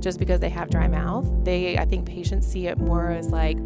just because they have dry mouth. I think patients see it more as like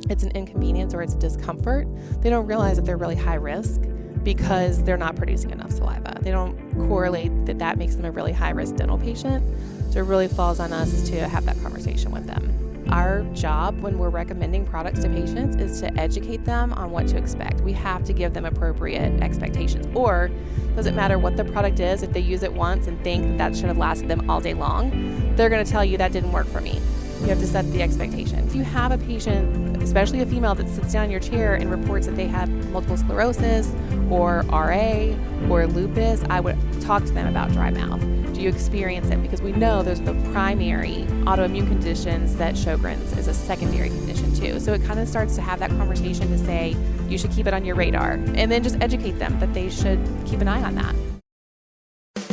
it's an inconvenience or it's a discomfort. They don't realize that they're really high risk because they're not producing enough saliva. They don't correlate that makes them a really high risk dental patient. So it really falls on us to have that conversation with them. Our job when we're recommending products to patients is to educate them on what to expect. We have to give them appropriate expectations. Or doesn't matter what the product is, if they use it once and think that should have lasted them all day long, they're going to tell you that didn't work for me. You have to set the expectation. If you have a patient, especially a female, that sits down in your chair and reports that they have multiple sclerosis or RA or lupus, I would talk to them about dry mouth. Do you experience it? Because we know those are the primary autoimmune conditions that Sjogren's is a secondary condition too. So it kind of starts to have that conversation to say, you should keep it on your radar. And then just educate them that they should keep an eye on that.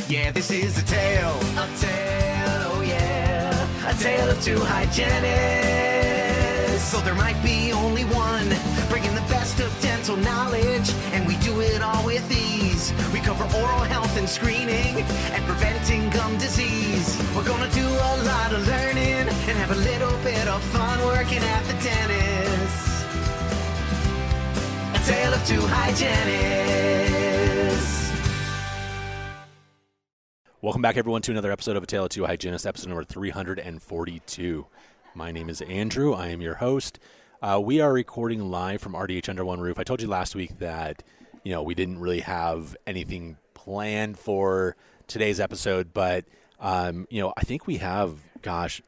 Yeah, this is a tale, oh yeah, a tale of two hygienists. So there might be only one, bringing the best of dental knowledge, and we do it all with ease. We cover oral health and screening, and preventing gum disease. We're gonna do a lot of learning, and have a little bit of fun working at the dentist. A tale of two hygienists. Welcome back, everyone, to another episode of A Tale of Two Hygienists, episode number 342. My name is Andrew. I am your host. We are recording live from RDH Under One Roof. I told you last week that, we didn't really have anything planned for today's episode, but, I think we have,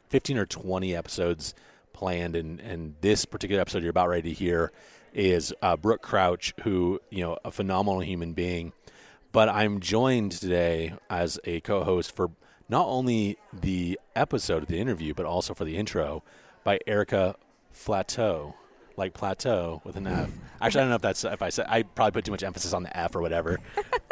15 or 20 episodes planned, and this particular episode you're about ready to hear is Brooke Crouch, who, a phenomenal human being. But I'm joined today as a co-host for not only the episode, the interview, but also for the intro by Erika Flateau, like plateau with an F. Actually, I don't know if I probably put too much emphasis on the F or whatever.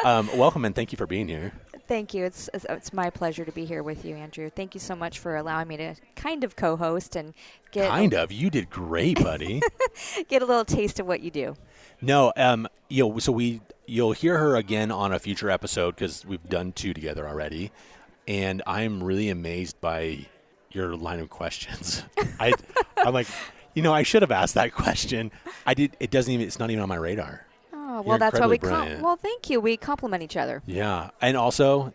Welcome and thank you for being here. Thank you. It's my pleasure to be here with you, Andrew. Thank you so much for allowing me to kind of co-host and get You did great, buddy. get a little taste of what you do. No, so you'll hear her again on a future episode because we've done 2 together already, and I'm really amazed by your line of questions. I'm like, I should have asked that question. I did. It's not even on my radar. Oh, well, that's why we well, thank you. We compliment each other. Yeah, and also,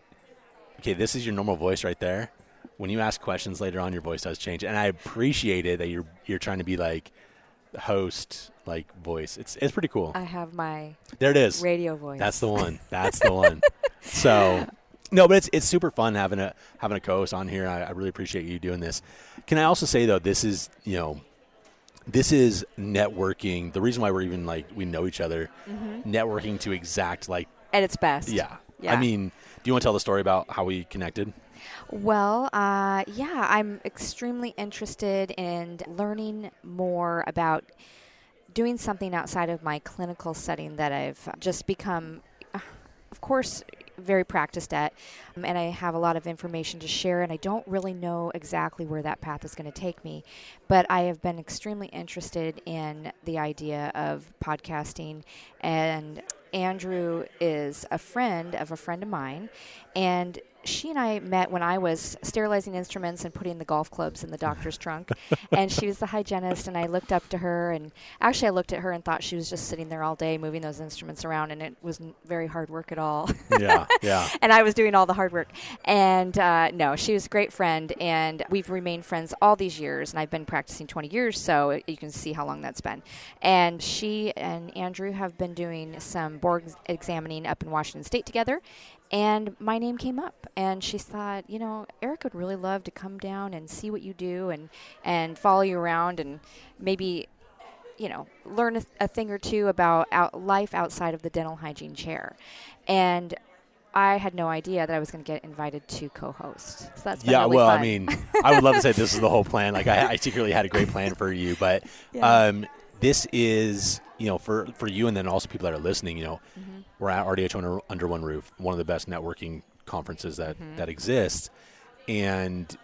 okay, this is your normal voice right there. When you ask questions later on, your voice does change, and I appreciate it that you're trying to be like host like voice. It's pretty cool. I have my there it is radio voice. That's the one. So no, but it's super fun having a co-host on here. I really appreciate you doing this. Can I also say though, this is networking. The reason why we're even we know each other, networking to exact at its best. Yeah. I mean, do you want to tell the story about how we connected? Well, I'm extremely interested in learning more about doing something outside of my clinical setting that I've just become, of course, very practiced at, and I have a lot of information to share, and I don't really know exactly where that path is going to take me, but I have been extremely interested in the idea of podcasting, and Andrew is a friend of mine, and she and I met when I was sterilizing instruments and putting the golf clubs in the doctor's trunk, and she was the hygienist, and I looked up to her, and actually I looked at her and thought she was just sitting there all day moving those instruments around, and it wasn't very hard work at all. Yeah. And I was doing all the hard work. And no, she was a great friend, and we've remained friends all these years, and I've been practicing 20 years, so you can see how long that's been. And she and Andrew have been doing some board examining up in Washington State together, and my name came up, and she thought, Eric would really love to come down and see what you do and follow you around and maybe, learn a thing or two about life outside of the dental hygiene chair. And I had no idea that I was going to get invited to co-host. So that's been really fun. I mean, I would love to say this is the whole plan. I secretly had a great plan for you, but this is, for you and then also people that are listening, we're at RDH Under One Roof, one of the best networking conferences that exists. And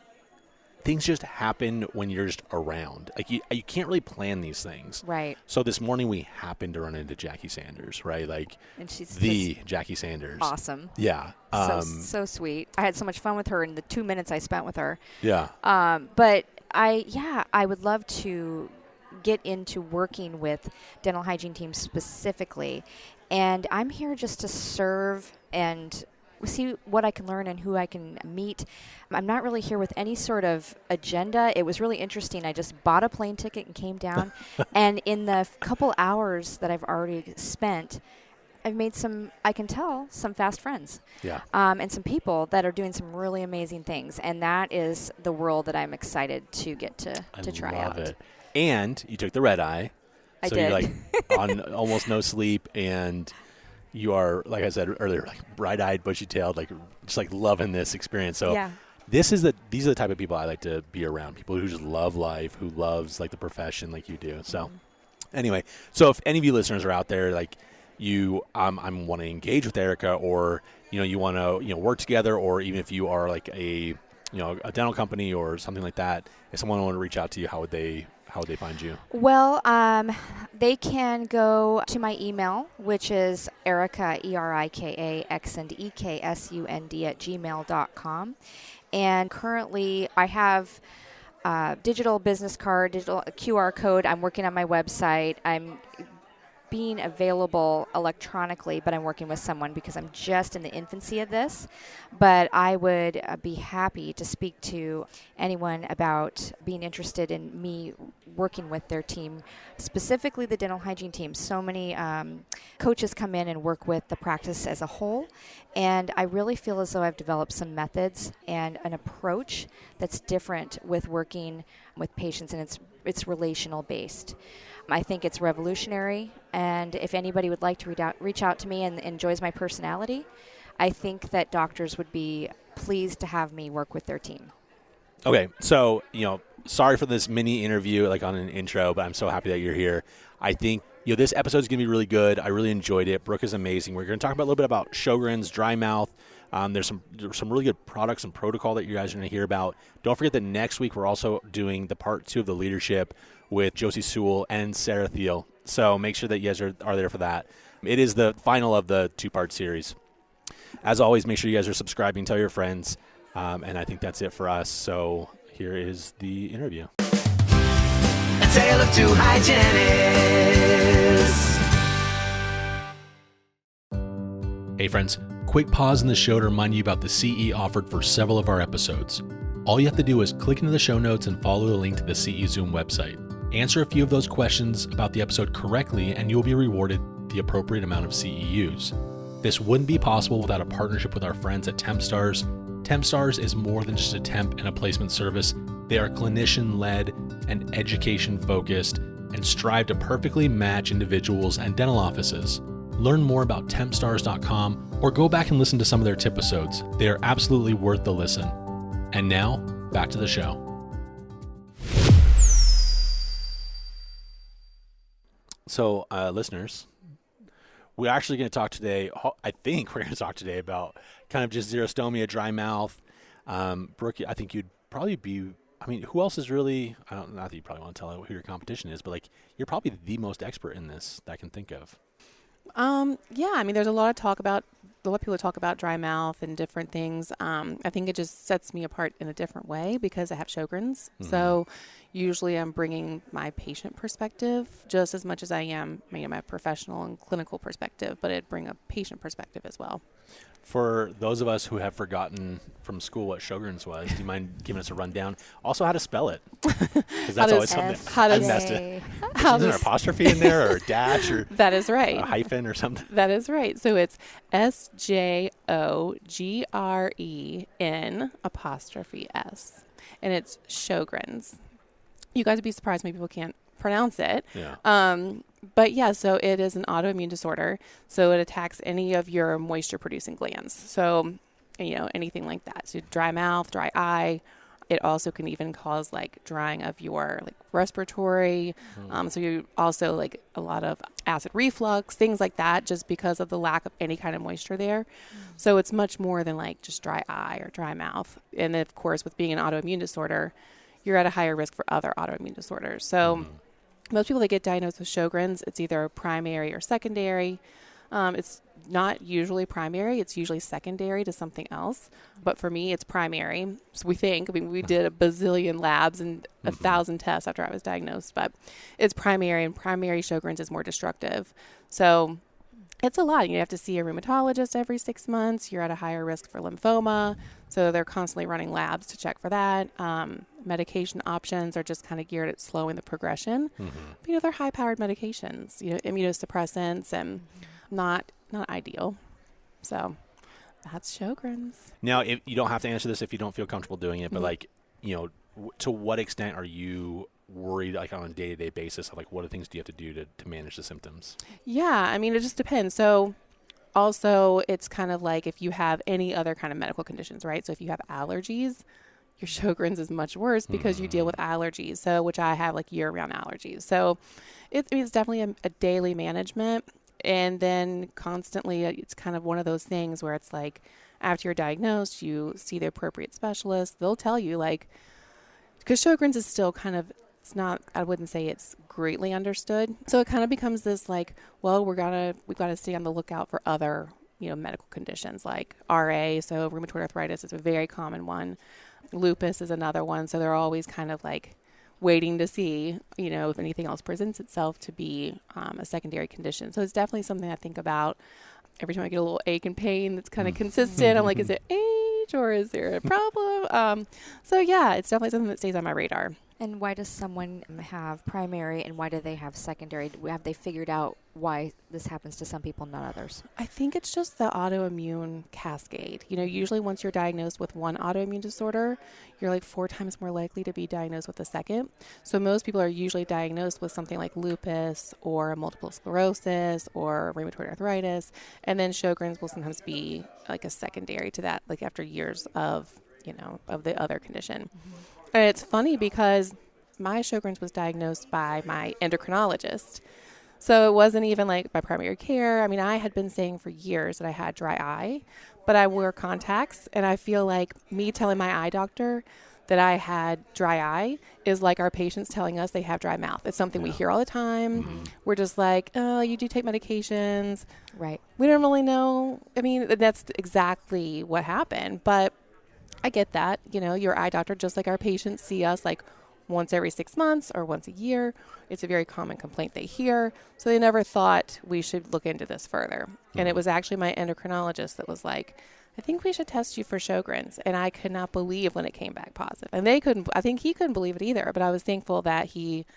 things just happen when you're just around. Like you can't really plan these things. Right. So this morning we happened to run into Jackie Sanders, right? Like, And she's the Jackie Sanders. awesome. Yeah. So sweet. I had so much fun with her in the 2 minutes I spent with her. Yeah. But I would love to get into working with dental hygiene teams specifically. And I'm here just to serve and see what I can learn and who I can meet. I'm not really here with any sort of agenda. It was really interesting. I just bought a plane ticket and came down. And in the couple hours that I've already spent, I've made some fast friends. Yeah. And some people that are doing some really amazing things. And that is the world that I'm excited to get to try out. I love it. And you took the red eye. I so did. you're like on almost no sleep, and you are, like I said earlier, like bright-eyed, bushy-tailed, like just like loving this experience. So Yeah. these are the type of people I like to be around. People who just love life, who loves like the profession like you do. So anyway, so if any of you listeners are out there, like I'm want to engage with Erika, or you want to work together, or even if you are like a dental company or something like that, if someone want to reach out to you, how would they find you? Well, they can go to my email, which is Erika, ErikaXandEKSUND@gmail.com. And currently I have digital business card, digital QR code. I'm working on my website. I'm being available electronically, but I'm working with someone because I'm just in the infancy of this. But I would be happy to speak to anyone about being interested in me working with their team, specifically the dental hygiene team. So many coaches come in and work with the practice as a whole, and I really feel as though I've developed some methods and an approach that's different with working with patients, and it's relational based. I think it's revolutionary, and if anybody would like to reach out to me and enjoys my personality, I think that doctors would be pleased to have me work with their team. Okay, so, sorry for this mini interview, like on an intro, but I'm so happy that you're here. I think, this episode is going to be really good. I really enjoyed it. Brooke is amazing. We're going to talk about a little bit about Sjogren's, dry mouth. There's some really good products and protocol that you guys are going to hear about. Don't forget that next week we're also doing the part 2 of the leadership with Josie Sewell and Sarah Thiel. So make sure that you guys are there for that. It is the final of the 2-part series. As always, make sure you guys are subscribing, tell your friends, and I think that's it for us. So here is the interview. A tale of two hygienists. Hey friends, quick pause in the show to remind you about the CE offered for several of our episodes. All you have to do is click into the show notes and follow the link to the CE Zoom website. Answer a few of those questions about the episode correctly, and you'll be rewarded the appropriate amount of CEUs. This wouldn't be possible without a partnership with our friends at TempStars. TempStars is more than just a temp and a placement service. They are clinician-led and education-focused and strive to perfectly match individuals and dental offices. Learn more about tempstars.com or go back and listen to some of their tip episodes. They are absolutely worth the listen. And now, back to the show. So, listeners, we're actually going to talk today, I think we're going to talk today about kind of just xerostomia, dry mouth. Brooke, I think you'd probably be, who else is really, not that you probably want to tell who your competition is, but like you're probably the most expert in this that I can think of. Yeah, there's a lot of people talk about dry mouth and different things. I think it just sets me apart in a different way because I have Sjogrens. Mm-hmm. So usually I'm bringing my patient perspective just as much as I am my professional and clinical perspective, but it'd bring a patient perspective as well. For those of us who have forgotten from school what Sjogrens was, do you mind giving us a rundown? Also, how to spell it? Because that's always something. Is there an apostrophe in there or a dash or that is right. A hyphen or something? That is right. So it's SJOGREN''S, and it's Sjogrens. You guys would be surprised many people can't pronounce it. Yeah. But yeah, so it is an autoimmune disorder. So it attacks any of your moisture producing glands. So, anything like that. So dry mouth, dry eye, it also can even cause like drying of your like respiratory. So you also like a lot of acid reflux, things like that, just because of the lack of any kind of moisture there. So it's much more than like just dry eye or dry mouth. And of course, with being an autoimmune disorder, you're at a higher risk for other autoimmune disorders. So most people that get diagnosed with Sjogren's, it's either primary or secondary. It's not usually primary. It's usually secondary to something else. But for me, it's primary. So we think, I mean, we did a bazillion labs and 1,000 tests after I was diagnosed, but it's primary, and primary Sjogren's is more destructive. So it's a lot. You have to see a rheumatologist every 6 months. You're at a higher risk for lymphoma. So they're constantly running labs to check for that. Medication options are just kind of geared at slowing the progression. But, they're high-powered medications, immunosuppressants, and not ideal. So that's Sjogren's. Now, if you don't have to answer this if you don't feel comfortable doing it, but like, to what extent are you worried, like on a day-to-day basis, of like what things do you have to do to manage the symptoms? Yeah, I mean, it just depends. So also it's kind of like if you have any other kind of medical conditions, right? So if you have allergies, your Sjogren's is much worse because you deal with allergies. So, which I have like year-round allergies. So it's definitely a daily management. And then constantly, it's kind of one of those things where it's like after you're diagnosed, you see the appropriate specialist. They'll tell you like, because Sjogren's is still kind of, it's not, I wouldn't say it's greatly understood. So it kind of becomes this like, well, we've got to stay on the lookout for other, medical conditions like RA. So rheumatoid arthritis is a very common one. Lupus is another one. So they're always kind of like waiting to see, if anything else presents itself to be a secondary condition. So it's definitely something I think about every time I get a little ache and pain that's kind of consistent. I'm like, is it age or is there a problem? So yeah, it's definitely something that stays on my radar. And why does someone have primary and why do they have secondary? Have they figured out why this happens to some people, not others? I think it's just the autoimmune cascade. Usually once you're diagnosed with one autoimmune disorder, you're like 4 times more likely to be diagnosed with a second. So most people are usually diagnosed with something like lupus or multiple sclerosis or rheumatoid arthritis. And then Sjogren's will sometimes be like a secondary to that, like after years of the other condition. And it's funny because my Sjogren's was diagnosed by my endocrinologist. So it wasn't even like my primary care. I mean, I had been saying for years that I had dry eye, but I wore contacts. And I feel like me telling my eye doctor that I had dry eye is like our patients telling us they have dry mouth. It's something we hear all the time. We're just like, oh, you do take medications. Right. We don't really know. I mean, that's exactly what happened. But I get that, your eye doctor, just like our patients see us like once every 6 months or once a year. It's a very common complaint they hear. So they never thought we should look into this further. And it was actually my endocrinologist that was like, I think we should test you for Sjogren's. And I could not believe when it came back positive. And I think he couldn't believe it either. But I was thankful that he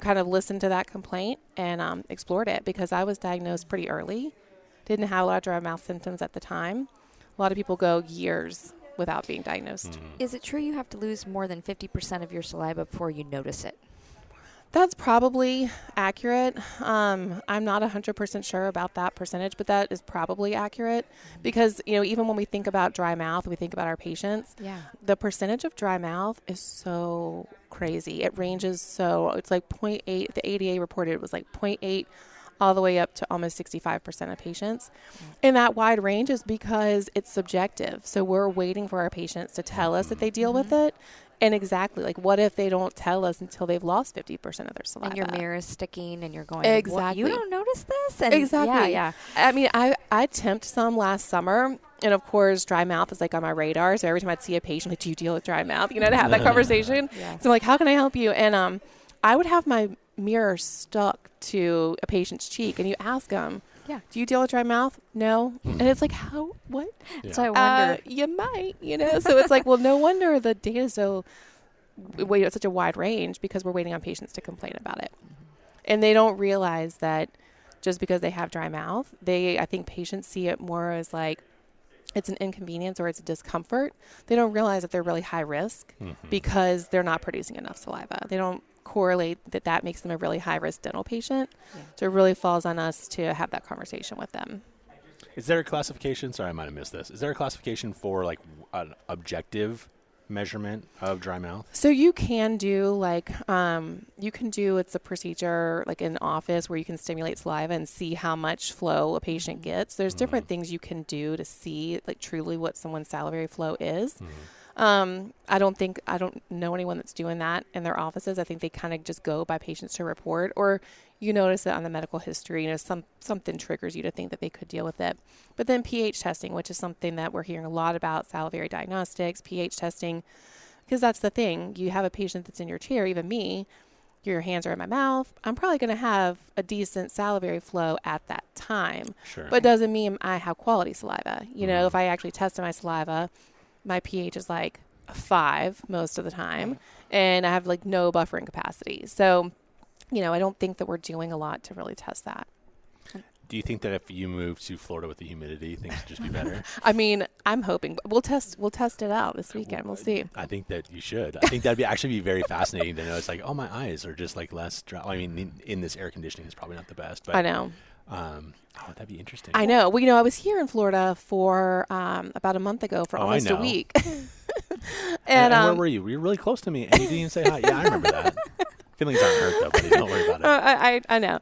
kind of listened to that complaint and explored it because I was diagnosed pretty early. Didn't have a lot of dry mouth symptoms at the time. A lot of people go years without being diagnosed. Is it true you have to lose more than 50% of your saliva before you notice it? That's probably accurate. I'm not 100% sure about that percentage, but that is probably accurate because, even when we think about dry mouth, we think about our patients. Yeah. The percentage of dry mouth is so crazy. It ranges it's like 0.8. The ADA reported it was like 0.8 all the way up to almost 65% of patients. And that wide range is because it's subjective. So we're waiting for our patients to tell us that they deal with it. And exactly, like what if they don't tell us until they've lost 50% of their saliva? And your mirror is sticking and you're going, exactly. You don't notice this? And exactly. Yeah. I mean, I temped some last summer. And of course, dry mouth is like on my radar. So every time I'd see a patient, like, do you deal with dry mouth? To have that conversation. Yeah. So I'm like, how can I help you? And I would have my mirror stuck to a patient's cheek and you ask them, do you deal with dry mouth? No. And it's like, how? What? Yeah. So I wonder. You might, So it's like, well, no wonder the data is it's such a wide range because we're waiting on patients to complain about it. And they don't realize that just because they have dry mouth, I think patients see it more as like it's an inconvenience or it's a discomfort. They don't realize that they're really high risk because they're not producing enough saliva. They don't correlate that makes them a really high-risk dental patient. Yeah. So it really falls on us to have that conversation with them. Is there a classification? Sorry, I might have missed this. Is there a classification for like an objective measurement of dry mouth? So you can do it's a procedure like in office where you can stimulate saliva and see how much flow a patient gets. There's different things you can do to see like truly what someone's salivary flow is. I don't know anyone that's doing that in their offices. I think they kind of just go by patients to report, or you notice it on the medical history, something triggers you to think that they could deal with it. But then pH testing, which is something that we're hearing a lot about, salivary diagnostics, pH testing, because that's the thing. You have a patient that's in your chair, even me, your hands are in my mouth. I'm probably going to have a decent salivary flow at that time. Sure. But it doesn't mean I have quality saliva. You know, if I actually tested my saliva, my pH is like a 5 most of the time, and I have like no buffering capacity. So, you know, I don't think that we're doing a lot to really test that. Do you think that if you move to Florida with the humidity, things would just be better? I mean, I'm hoping. We'll test it out this weekend. We'll see. I think that you should. I think that'd be actually be very fascinating to know. It's like, oh, my eyes are just like less dry. I mean, in this air conditioning is probably not the best. But I know. That'd be interesting. I know. Well, you know, I was here in Florida for about a month ago for almost a week. and where were you? Were you really close to me? And you didn't even say hi. Yeah, I remember that. Feelings aren't hurt though, buddy. Don't worry about it. I know.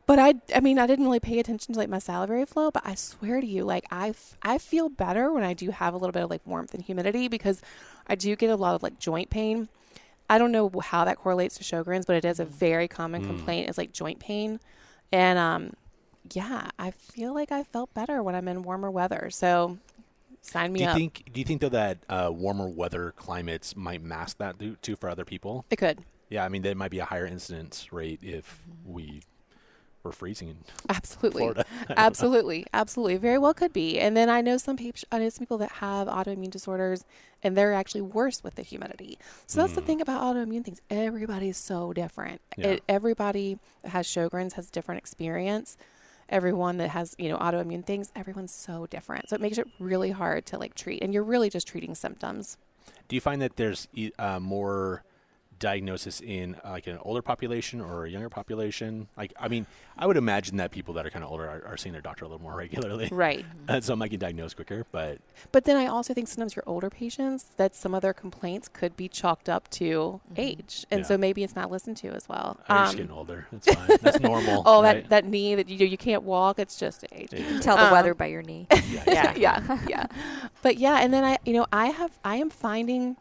But I mean, I didn't really pay attention to like my salivary flow, but I swear to you, like I feel better when I do have a little bit of like warmth and humidity, because I do get a lot of like joint pain. I don't know how that correlates to Sjogren's, but it is a very common complaint. It's like joint pain. And yeah, I feel like I felt better when I'm in warmer weather. So sign me up. Do you think though that warmer weather climates might mask that too for other people? It could. Yeah, I mean, there might be a higher incidence rate if we were freezing in Absolutely. Florida. Absolutely. Very well could be. And then I know some people that have autoimmune disorders, and they're actually worse with the humidity. So that's the thing about autoimmune things. Everybody's so different. Yeah. Everybody that has Sjogren's has different experience. Everyone that has, you know, autoimmune things, everyone's so different. So it makes it really hard to like treat, and you're really just treating symptoms. Do you find that there's more diagnosis in like an older population or a younger population? Like, I mean, I would imagine that people that are kind of older are seeing their doctor a little more regularly. Right. So might get diagnosed quicker, but then I also think sometimes your older patients, that some of their complaints could be chalked up to age. And so maybe it's not listened to as well. I'm just getting older. It's fine. That's normal. Right? that knee that you can't walk, it's just age. You can tell the weather by your knee. Yeah. But yeah, and then I am finding,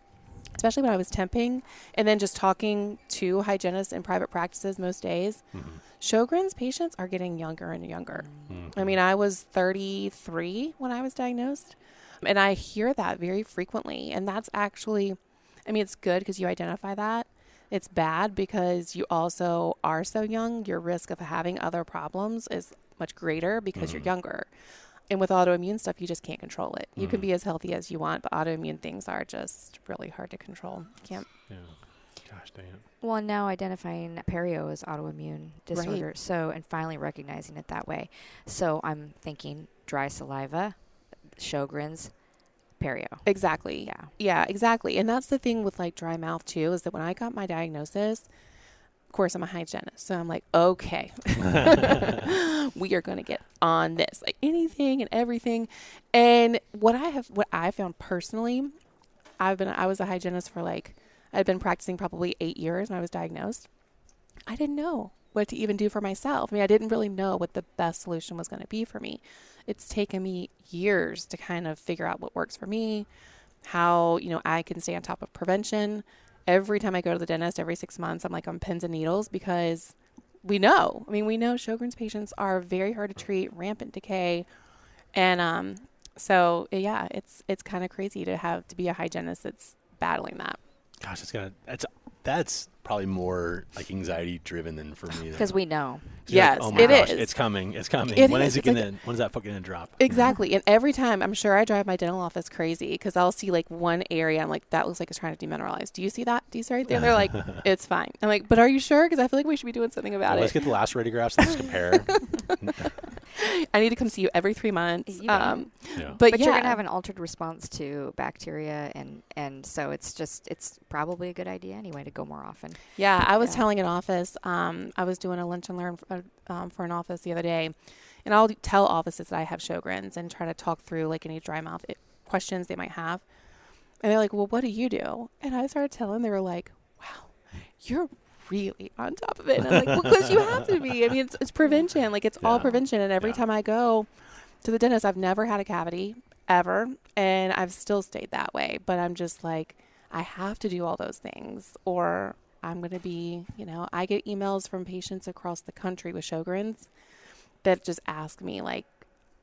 especially when I was temping and then just talking to hygienists in private practices most days, Sjogren's patients are getting younger and younger. I mean, I was 33 when I was diagnosed, and I hear that very frequently. And that's actually, I mean, it's good because you identify that. It's bad because you also are so young. Your risk of having other problems is much greater because you're younger. And with autoimmune stuff, you just can't control it. You can be as healthy as you want, but autoimmune things are just really hard to control. You can't. Yeah. Gosh dang it. Well, now identifying perio as autoimmune disorder, Right. so, and finally recognizing it that way. So I'm thinking dry saliva, Sjogren's, perio. Exactly. Yeah, exactly. And that's the thing with like dry mouth too, is that when I got my diagnosis, of course, I'm a hygienist. So I'm like, okay, we are going to get on this, like anything and everything. And what I found personally, I was a hygienist for I'd been practicing probably 8 years when I was diagnosed. I didn't know what to even do for myself. I mean, I didn't really know what the best solution was going to be for me. It's taken me years to kind of figure out what works for me, how, I can stay on top of prevention. Every time I go to the dentist, every 6 months, I'm like on pins and needles because we know Sjogren's patients are very hard to treat, rampant decay. And so, yeah, it's kind of crazy to be a hygienist that's battling that. Gosh, that's probably more like anxiety driven than for me. Because we know. Yes, like, oh my it gosh, is. It's coming. When's that fucking gonna drop? Exactly. And every time, I'm sure I drive my dental office crazy because I'll see like one area. I'm like, that looks like it's trying to demineralize. Do you see that? Do you see right there? They're like, it's fine. I'm like, but are you sure? Because I feel like we should be doing something about it. Let's get the last radiographs and just compare. I need to come see you every 3 months. Yeah. But you're going to have an altered response to bacteria. And so it's probably a good idea anyway to go more often. Yeah. I was telling an office, I was doing a lunch and learn for an office the other day, and I'll tell offices that I have Sjogren's and try to talk through like any dry mouth questions they might have. And they're like, well, what do you do? And I started telling, they were like, wow, you're really on top of it. And I'm like, well, because you have to be. I mean, it's prevention. Like, it's all prevention. And every time I go to the dentist, I've never had a cavity ever. And I've still stayed that way. But I'm just like, I have to do all those things, or I'm going to be, I get emails from patients across the country with Sjogrens that just ask me, like,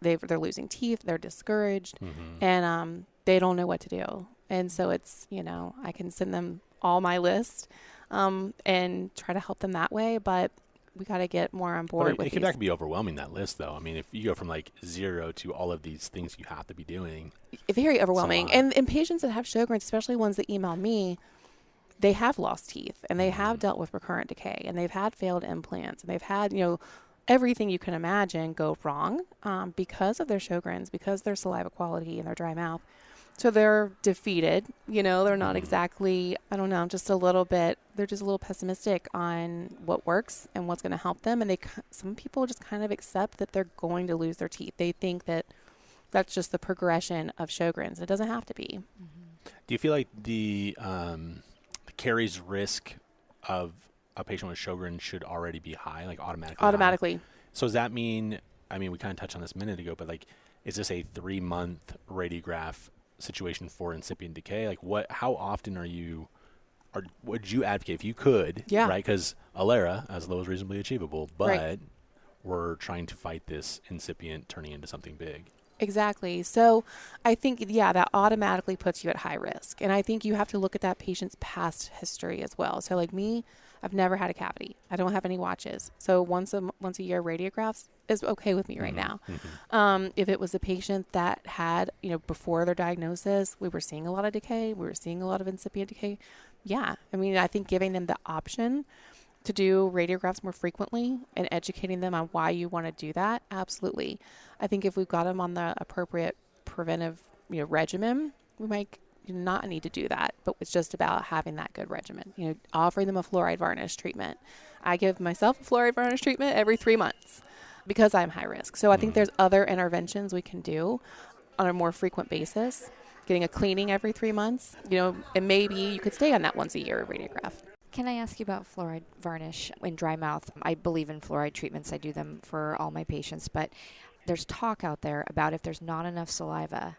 they're losing teeth, they're discouraged, and they don't know what to do. And so it's, I can send them all my list and try to help them that way, but we got to get more on board with that can be overwhelming, that list, though. I mean, if you go from like 0 to all of these things you have to be doing. Very overwhelming. And patients that have Sjogrens, especially ones that email me, they have lost teeth, and they have dealt with recurrent decay, and they've had failed implants, and they've had, everything you can imagine go wrong because of their Sjogrens, because their saliva quality and their dry mouth. So they're defeated, they're not exactly, I don't know, just a little bit, they're just a little pessimistic on what works and what's going to help them. And some people just kind of accept that they're going to lose their teeth. They think that that's just the progression of Sjogrens. It doesn't have to be. Do you feel like the caries risk of a patient with Sjogren should already be high, like automatically? High? So does that mean, we kind of touched on this a minute ago, but like, is this a 3-month radiograph situation for incipient decay? Like, how often would you advocate if you could, right? Because Alera, as low as reasonably achievable, but we're trying to fight this incipient turning into something big. Exactly. So I think, that automatically puts you at high risk. And I think you have to look at that patient's past history as well. So like me, I've never had a cavity. I don't have any watches. So once a year radiographs is okay with me right now. If it was a patient that had, before their diagnosis, we were seeing a lot of decay, we were seeing a lot of incipient decay. Yeah. I think giving them the option to do radiographs more frequently and educating them on why you want to do that. Absolutely. I think if we've got them on the appropriate preventive, regimen, we might not need to do that, but it's just about having that good regimen, offering them a fluoride varnish treatment. I give myself a fluoride varnish treatment every 3 months because I'm high risk. So I think there's other interventions we can do on a more frequent basis, getting a cleaning every 3 months, and maybe you could stay on that once a year radiograph. Can I ask you about fluoride varnish in dry mouth? I believe in fluoride treatments. I do them for all my patients, but there's talk out there about if there's not enough saliva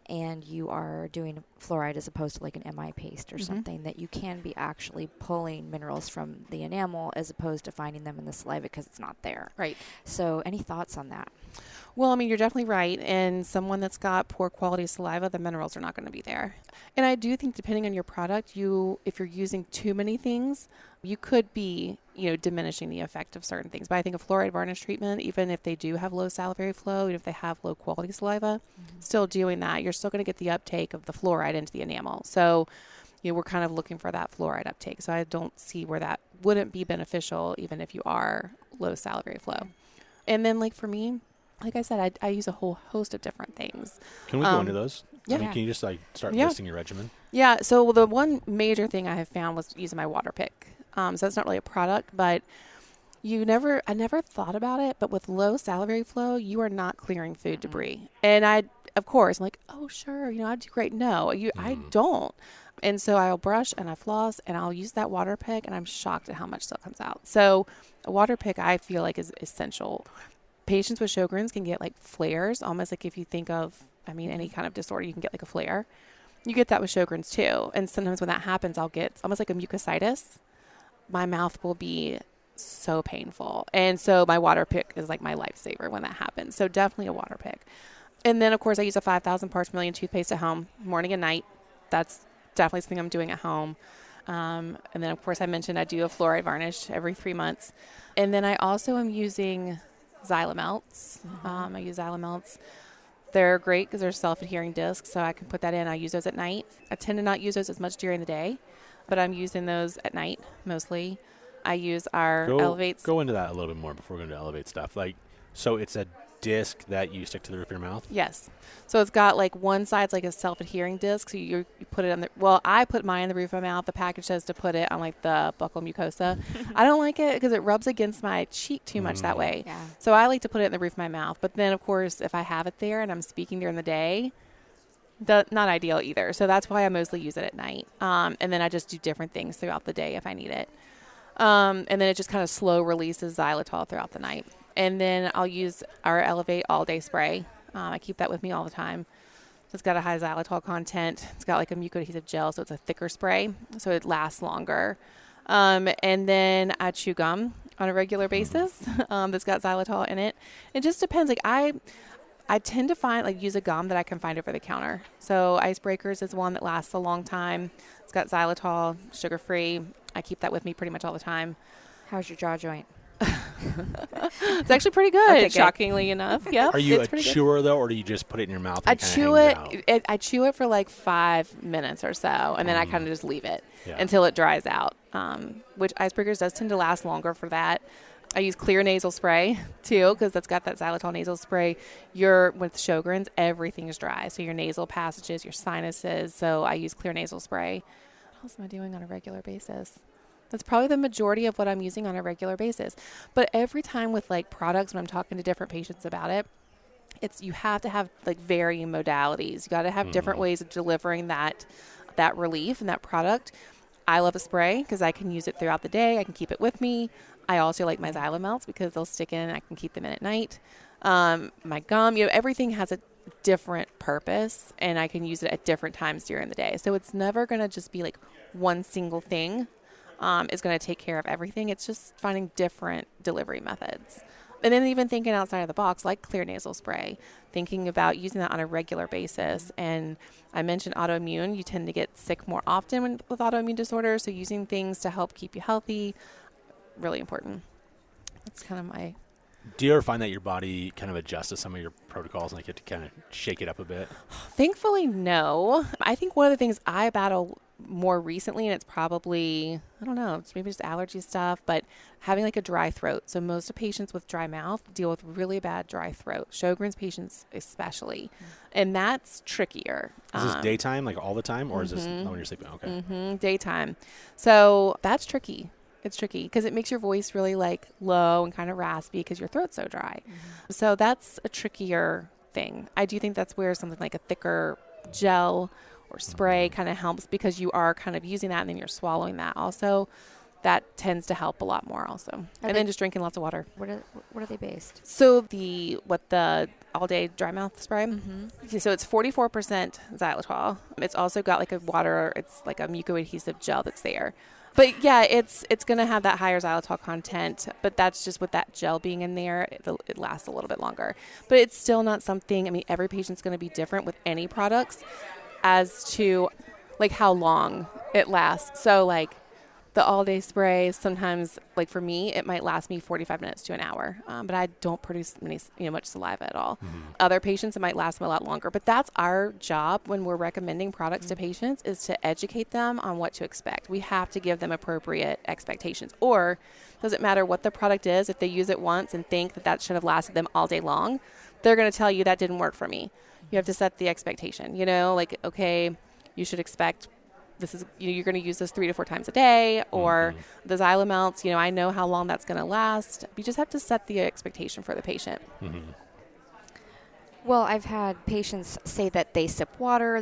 and you are doing fluoride as opposed to like an MI paste or something, that you can be actually pulling minerals from the enamel as opposed to finding them in the saliva because it's not there. Right. So any thoughts on that? Well, you're definitely right. And someone that's got poor quality saliva, the minerals are not going to be there. And I do think depending on your product, if you're using too many things, you could be, diminishing the effect of certain things. But I think a fluoride varnish treatment, even if they do have low salivary flow, even if they have low quality saliva, still doing that, you're still going to get the uptake of the fluoride into the enamel. So, we're kind of looking for that fluoride uptake. So I don't see where that wouldn't be beneficial, even if you are low salivary flow. And then like for me, like I said, I use a whole host of different things. Can we go into those? Yeah. Can you just start listing your regimen? Yeah. So the one major thing I have found was using my water pick. So that's not really a product, but I never thought about it, but with low salivary flow, you are not clearing food debris. And I'm like, oh, sure, I do great. No, I don't. And so I'll brush and I floss and I'll use that water pick, and I'm shocked at how much stuff comes out. So a water pick, I feel like, is essential. Patients with Sjogrens can get like flares, almost like if you think of, any kind of disorder, you can get like a flare. You get that with Sjogrens too. And sometimes when that happens, I'll get almost like a mucositis. My mouth will be so painful. And so my water pick is like my lifesaver when that happens. So definitely a water pick. And then, of course, I use a 5,000 parts per million toothpaste at home, morning and night. That's definitely something I'm doing at home. And then, of course, I mentioned I do a fluoride varnish every 3 months. And then I also am using Xylamelts. I use Xylamelts. They're great because they're self-adhering discs, so I can put that in. I use those at night. I tend to not use those as much during the day, but I'm using those at night mostly. I use our Elevates. Go into that a little bit more before we go into Elevate stuff. So it's a disc that you stick to the roof of your mouth? Yes. So it's got like one side's like a self-adhering disc. So you put it on I put mine in the roof of my mouth. The package says to put it on like the buccal mucosa. I don't like it because it rubs against my cheek too much that way. Yeah. So I like to put it in the roof of my mouth. But then, of course, if I have it there and I'm speaking during the day, Not ideal either. So that's why I mostly use it at night. And then I just do different things throughout the day if I need it. And then it just kind of slow releases xylitol throughout the night. And then I'll use our Elevate All Day Spray. I keep that with me all the time. So it's got a high xylitol content. It's got like a mucoadhesive gel, so it's a thicker spray, so it lasts longer. And then I chew gum on a regular basis that's got xylitol in it. It just depends. Like I tend to use a gum that I can find over the counter. So Icebreakers is one that lasts a long time. It's got xylitol, sugar-free. I keep that with me pretty much all the time. How's your jaw joint? It's actually pretty good, Okay, shockingly enough. Yeah. Are you a chewer though, or do you just put it in your mouth? And I it chew hangs it. out? I chew it for like 5 minutes or so, and then I kind of just leave it Yeah. until it dries out. Which Icebreakers does tend to last longer for that. I use clear nasal spray too, because that's got that xylitol nasal spray. With Sjogrens, everything is dry, so your nasal passages, your sinuses. So I use clear nasal spray. What else am I doing on a regular basis? That's probably the majority of what I'm using on a regular basis. But every time with like products, when I'm talking to different patients about it, you have to have like varying modalities. You got to have different ways of delivering that relief and that product. I love a spray because I can use it throughout the day. I can keep it with me. I also like my Xylomelts because they'll stick in and I can keep them in at night. My gum, everything has a different purpose, and I can use it at different times during the day. So it's never going to just be like one single thing is going to take care of everything. It's just finding different delivery methods. And then even thinking outside of the box, like clear nasal spray, thinking about using that on a regular basis. And I mentioned autoimmune. You tend to get sick more often with autoimmune disorders. So using things to help keep you healthy, really important. That's kind of my... Do you ever find that your body kind of adjusts to some of your protocols and like you have to kind of shake it up a bit? Thankfully, no. I think one of the things I battle more recently, and it's probably, I don't know, it's maybe just allergy stuff, but having like a dry throat. So most of patients with dry mouth deal with really bad dry throat. Sjogren's patients especially. And that's trickier. Is this daytime, like all the time, or is this when you're sleeping? Okay. Daytime. So that's tricky. It's tricky because it makes your voice really like low and kind of raspy because your throat's so dry. So that's a trickier thing. I do think that's where something like a thicker gel or spray kind of helps, because you are kind of using that and then you're swallowing that also. That tends to help a lot more also. And then just drinking lots of water. What are they based? So the all-day dry mouth spray, so it's 44% xylitol. It's also got like it's like a mucoadhesive gel that's there. But yeah, it's going to have that higher xylitol content, but that's just with that gel being in there, it lasts a little bit longer. But it's still not something, every patient's going to be different with any products as to like how long it lasts. So like the all-day spray, sometimes like for me, it might last me 45 minutes to an hour, but I don't produce much saliva at all. Other patients, it might last them a lot longer. But that's our job when we're recommending products to patients, is to educate them on what to expect. We have to give them appropriate expectations. Or doesn't matter what the product is, if they use it once and think that should have lasted them all day long, they're going to tell you that didn't work for me. You have to set the expectation, like, okay, you should expect this is, you're going to use this 3 to 4 times a day, or the Xylomelts, I know how long that's going to last. You just have to set the expectation for the patient. Well, I've had patients say that they sip water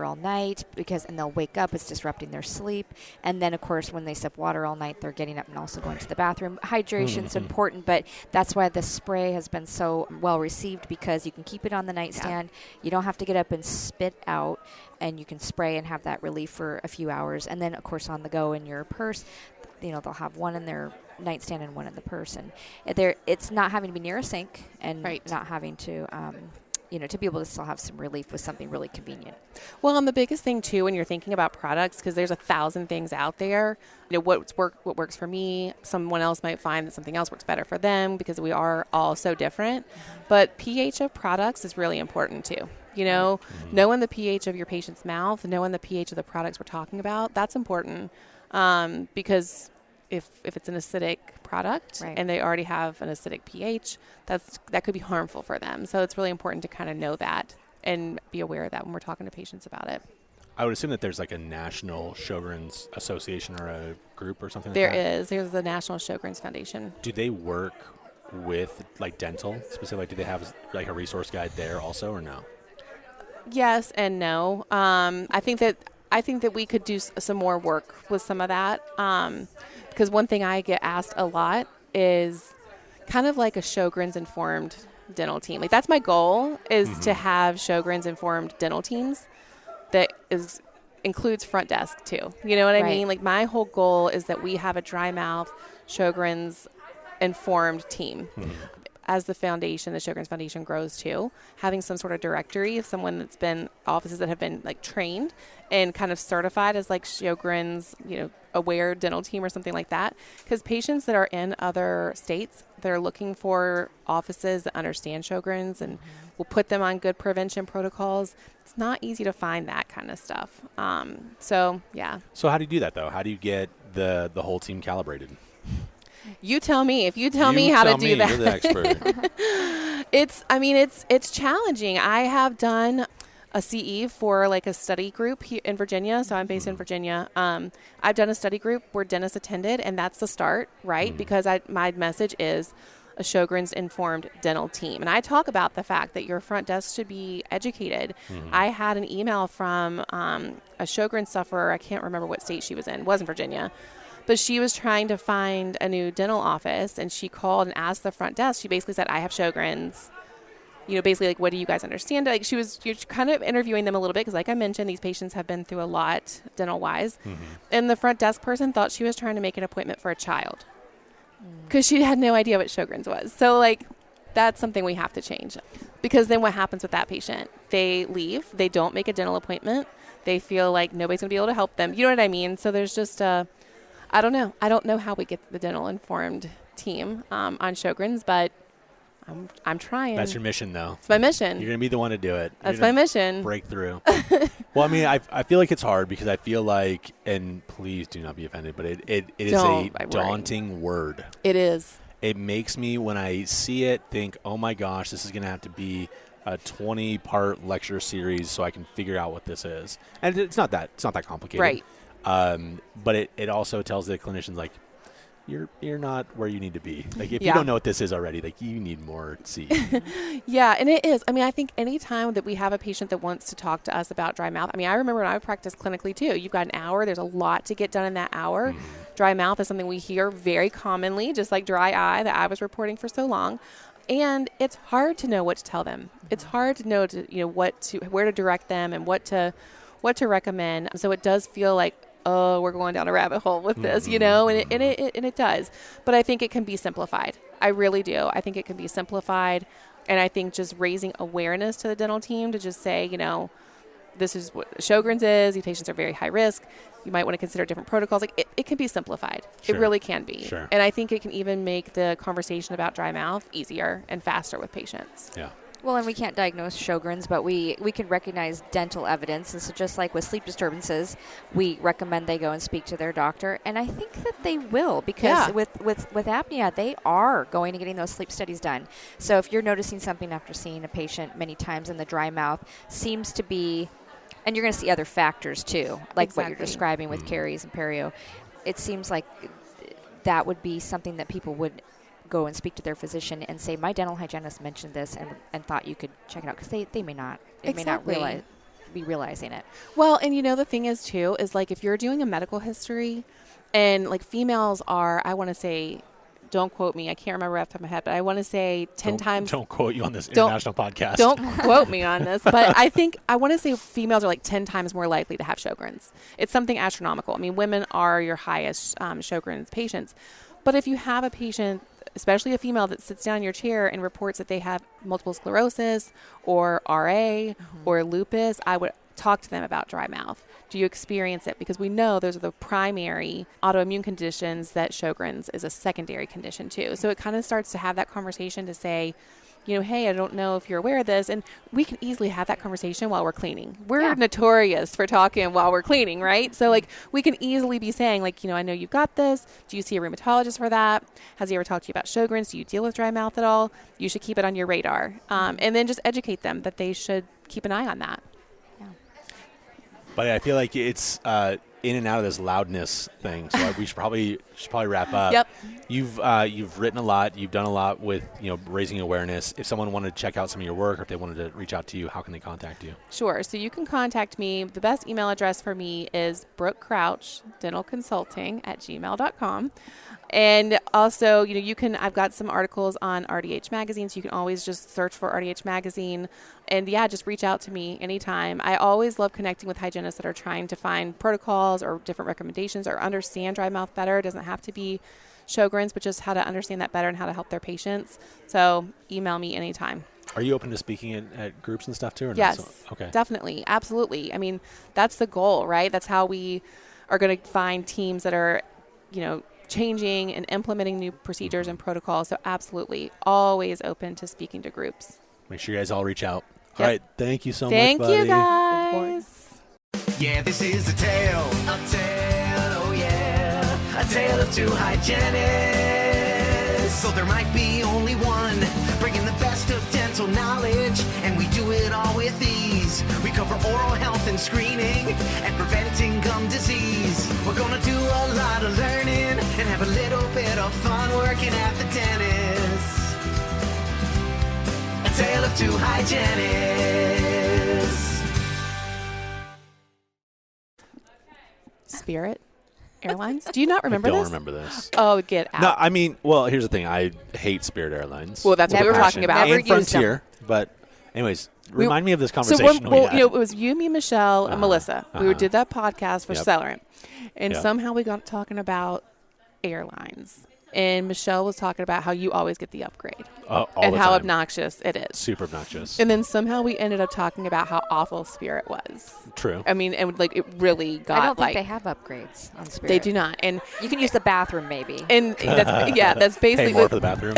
all night and they'll wake up, it's disrupting their sleep. And then, of course, when they sip water all night, they're getting up and also going to the bathroom. Hydration's important, but that's why the spray has been so well received, because you can keep it on the nightstand. Yeah. You don't have to get up and spit out, and you can spray and have that relief for a few hours. And then, of course, on the go in your purse, they'll have one in their nightstand and one in the purse. And it's not having to be near a sink, and not having to... to be able to still have some relief with something really convenient. Well, and the biggest thing too, when you're thinking about products, because there's 1,000 things out there, what works for me, someone else might find that something else works better for them, because we are all so different. But pH of products is really important too. Knowing the pH of your patient's mouth, knowing the pH of the products we're talking about, that's important, because if it's an acidic product and they already have an acidic pH, that could be harmful for them. So it's really important to kind of know that and be aware of that when we're talking to patients about it. I would assume that there's like a national Sjogren's association or a group or something There like that. is. There's the National Sjogren's Foundation. Do they work with like dental specifically? Do they have like a resource guide there also, or no? Yes and no. I think that we could do some more work with some of that. Because one thing I get asked a lot is kind of like a Sjogren's informed dental team. Like that's my goal is to have Sjogren's informed dental teams that includes front desk too. You know what I mean? Like my whole goal is that we have a dry mouth Sjogren's informed team. As the foundation, the Sjogren's Foundation grows too, having some sort of directory of someone that's been offices that have been like trained and kind of certified as like Sjogren's, aware dental team or something like that. Because patients that are in other states, they're looking for offices that understand Sjogren's and will put them on good prevention protocols. It's not easy to find that kind of stuff. So yeah. So how do you do that though? How do you get the whole team calibrated? You tell me. If you tell me how to do that. You're the expert. It's challenging. I have done a CE for like a study group here in Virginia. So I'm based in Virginia. I've done a study group where dentists attended, and that's the start, right? Because my message is a Sjogren's informed dental team. And I talk about the fact that your front desk should be educated. I had an email from a Sjogren's sufferer. I can't remember what state she was in. It wasn't Virginia. But she was trying to find a new dental office, and she called and asked the front desk. She basically said, I have Sjogren's. Basically, like, what do you guys understand? Like, you're kind of interviewing them a little bit because, like I mentioned, these patients have been through a lot dental-wise. And the front desk person thought she was trying to make an appointment for a child because she had no idea what Sjogren's was. So, like, that's something we have to change. Because then what happens with that patient? They leave. They don't make a dental appointment. They feel like nobody's going to be able to help them. You know what I mean? So there's just I don't know. I don't know how we get the dental informed team on Sjogren's, but I'm trying. That's your mission, though. It's my mission. You're going to be the one to do it. That's my mission. Break through. Well, I mean, I feel like it's hard because I feel like, and please do not be offended, but it is a daunting word. It is. It makes me, when I see it, think, oh my gosh, this is going to have to be a 20-part lecture series so I can figure out what this is. And it's not that complicated. Right. But it also tells the clinicians, like, you're not where you need to be. Like, if you don't know what this is already, like, you need more C. Yeah, and it is. I mean, I think any time that we have a patient that wants to talk to us about dry mouth, I mean, I remember when I practiced clinically, too. You've got an hour. There's a lot to get done in that hour. Dry mouth is something we hear very commonly, just like dry eye that I was reporting for so long. And it's hard to know what to tell them. It's hard to know where to direct them and what to recommend. So it does feel like, oh, we're going down a rabbit hole with this, and it does. But I think it can be simplified. I really do. I think it can be simplified. And I think just raising awareness to the dental team to just say, this is what Sjogren's is. These patients are very high risk. You might want to consider different protocols. Like it can be simplified. Sure. It really can be. Sure. And I think it can even make the conversation about dry mouth easier and faster with patients. Yeah. Well, and we can't diagnose Sjogren's, but we can recognize dental evidence. And so just like with sleep disturbances, we recommend they go and speak to their doctor. And I think that they will because with apnea, they are going and getting those sleep studies done. So if you're noticing something after seeing a patient many times in the dry mouth, seems to be, and you're going to see other factors too, like what you're describing with caries and perio. It seems like that would be something that people would go and speak to their physician and say, my dental hygienist mentioned this and thought you could check it out, because they may not. They may not be realizing it. Well, and the thing is too, is like if you're doing a medical history and like females are, I want to say, don't quote me, I can't remember off the top of my head, but I want to say 10 times. Don't quote you on this international podcast. Don't quote me on this, but I want to say females are like 10 times more likely to have Sjogren's. It's something astronomical. I mean, women are your highest Sjogren's patients. But if you have a patient, especially a female, that sits down in your chair and reports that they have multiple sclerosis or RA or lupus, I would talk to them about dry mouth. Do you experience it? Because we know those are the primary autoimmune conditions, that Sjogren's is a secondary condition too. So it kind of starts to have that conversation to say, hey, I don't know if you're aware of this. And we can easily have that conversation while we're cleaning. We're notorious for talking while we're cleaning, right? So like we can easily be saying like, I know you've got this. Do you see a rheumatologist for that? Has he ever talked to you about Sjogren's? Do you deal with dry mouth at all? You should keep it on your radar. And then just educate them that they should keep an eye on that. But I feel like it's in and out of this loudness thing, so we should probably wrap up. Yep. You've written a lot. You've done a lot with raising awareness. If someone wanted to check out some of your work, or if they wanted to reach out to you, how can they contact you? Sure. So you can contact me. The best email address for me is Brooke Crouch Dental Consulting @gmail.com. And also, I've got some articles on RDH Magazine, so you can always just search for RDH Magazine. And just reach out to me anytime. I always love connecting with hygienists that are trying to find protocols or different recommendations or understand dry mouth better. It doesn't have to be Sjogrens, but just how to understand that better and how to help their patients. So email me anytime. Are you open to speaking at groups and stuff too? Or Yes, not? Okay. Definitely. Absolutely. I mean, that's the goal, right? That's how we are going to find teams that are, changing and implementing new procedures and protocols. So absolutely, always open to speaking to groups. Make sure you guys all reach out. Yep. All right. Thank you so much, Thank buddy. you, guys. Yeah, this is a tale, oh yeah, a tale of two hygienists. So there might be only one, bringing the best of dental knowledge, and we do it all with ease. We cover oral health and screening, and preventing gum disease. We're gonna do a lot of learning, and have a little bit of fun working at the dentist. A tale of two hygienists. Spirit Airlines. Do you not remember I don't this? remember this. Oh, get out. No, I mean, well, here's the thing. I hate Spirit Airlines. Well, that's what we were talking about. Never And used them. Frontier. But anyways, remind me of this conversation. It was you, me, Michelle, and Melissa. We did that podcast for Yep. Sjogren. And Yep. somehow we got talking about airlines. And Michelle was talking about how you always get the upgrade all and the how time. obnoxious it is. Super obnoxious. And then somehow we ended up talking about how awful Spirit was. True. I mean, it really got I don't think like they have upgrades on Spirit. they do not. And You can use the bathroom maybe. that's basically Pay more what, for the bathroom.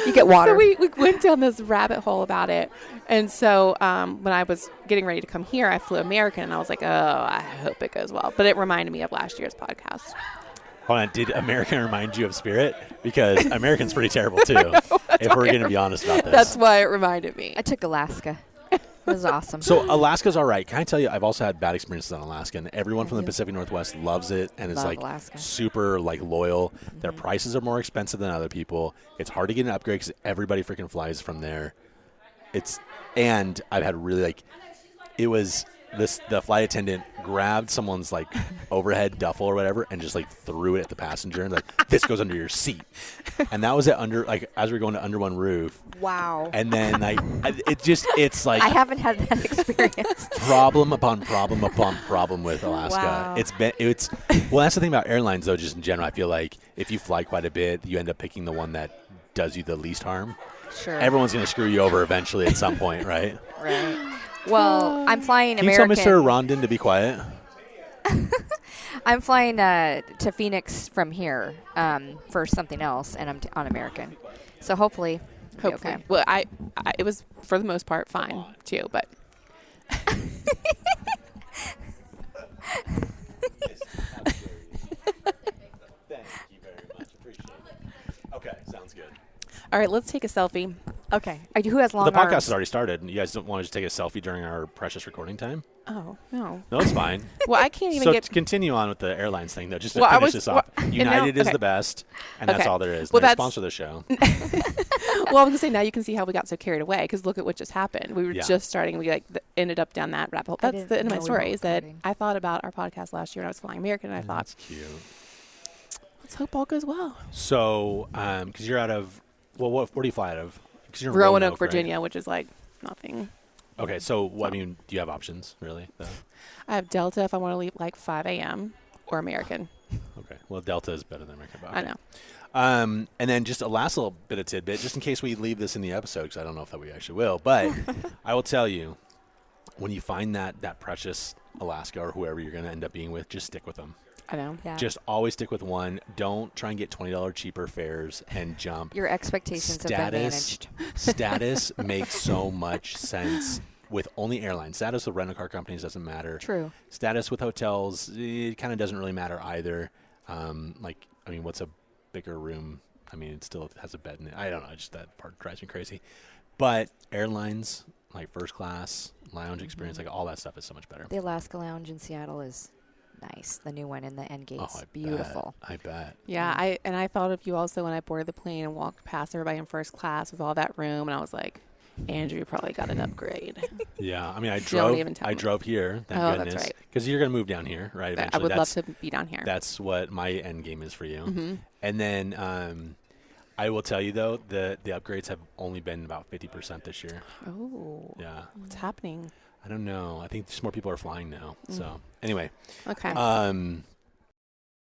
You get water. So we went down this rabbit hole about it. And so when I was getting ready to come here, I flew American, and I was like, oh, I hope it goes well. But it reminded me of last year's podcast. Hold on. Did American remind you of Spirit? Because American's pretty terrible, too, if we're going to be honest about this. That's why it reminded me. I took Alaska. It was awesome. So Alaska's all right. Can I tell you, I've also had bad experiences on Alaska, and everyone from the Pacific Northwest loves it and is Love like Alaska. super like loyal. Their prices are more expensive than other people. It's hard to get an upgrade because everybody freaking flies from there. And I've had really the flight attendant grabbed someone's like overhead duffel or whatever and just like threw it at the passenger and like, this goes under your seat. And that was as we were going to Under One Roof. Wow. And then it's like I haven't had that experience. problem upon problem upon problem with Alaska. Wow. That's the thing about airlines though, just in general. I feel like if you fly quite a bit, you end up picking the one that does you the least harm. Sure. Everyone's going to screw you over eventually at some point, right? Right. Well, I'm flying Can American. you tell Mr. Rondon to be quiet? I'm flying to Phoenix from here for something else, and I'm on American. So hopefully. Okay. Well, it was for the most part fine too, but Thank you very much. Appreciate it. Okay, sounds good. all right, let's take a selfie. Okay. Who has long The podcast arms? has already started. You guys don't want to just take a selfie during our precious recording time? Oh no. No, it's fine. Well, I can't even So get. to continue on with the airlines thing, though, just to Well, I finish was- this off. well, and United now- is okay. the best, and that's Okay. all there is. Well, They're a that's- sponsor of the show. Well, I was gonna say now you can see how we got so carried away because look at what just happened. We were Yeah. just starting. We ended up down that rabbit hole. I That's didn't the end of know my we story. were Is that recording. I thought about our podcast last year when I was flying American, and I thought, That's cute. let's hope all goes well. So, because you're out of, where do you fly out of? 'Cause you're in Roanoke, right? Virginia, which is like nothing. Okay, so I mean, do you have options really? Though? I have Delta if I want to leave like 5 a.m. or American. Okay, well, Delta is better than American. But I know. And then just a last little bit of tidbit, just in case we leave this in the episode, because I don't know if that we actually will, but I will tell you, when you find that precious Alaska or whoever you're going to end up being with, just stick with them. I know. Yeah. Just always stick with one. Don't try and get $20 cheaper fares and jump. Your expectations have been managed. Status makes so much sense with only airlines. Status with rental car companies doesn't matter. True. Status with hotels, it kind of doesn't really matter either. What's a bigger room? I mean, it still has a bed in it. I don't know. Just that part drives me crazy. But airlines, like first class, lounge experience, like all that stuff is so much better. The Alaska Lounge in Seattle is nice. The new one in the end gate's I beautiful. I bet. Yeah, I thought of you also when I boarded the plane and walked past everybody in first class with all that room, and I was like, Andrew probably got an upgrade. Yeah, I mean, I Don't even tell I me. drove here. Thank Oh, goodness. that's right. Because you're going to move down here, right? I Eventually. would love to be down here. That's what my end game is for you. Mm-hmm. And then I will tell you though, the upgrades have only been about 50% this year. Oh, Yeah. what's happening? I don't know. I think just more people are flying now. So anyway, Okay.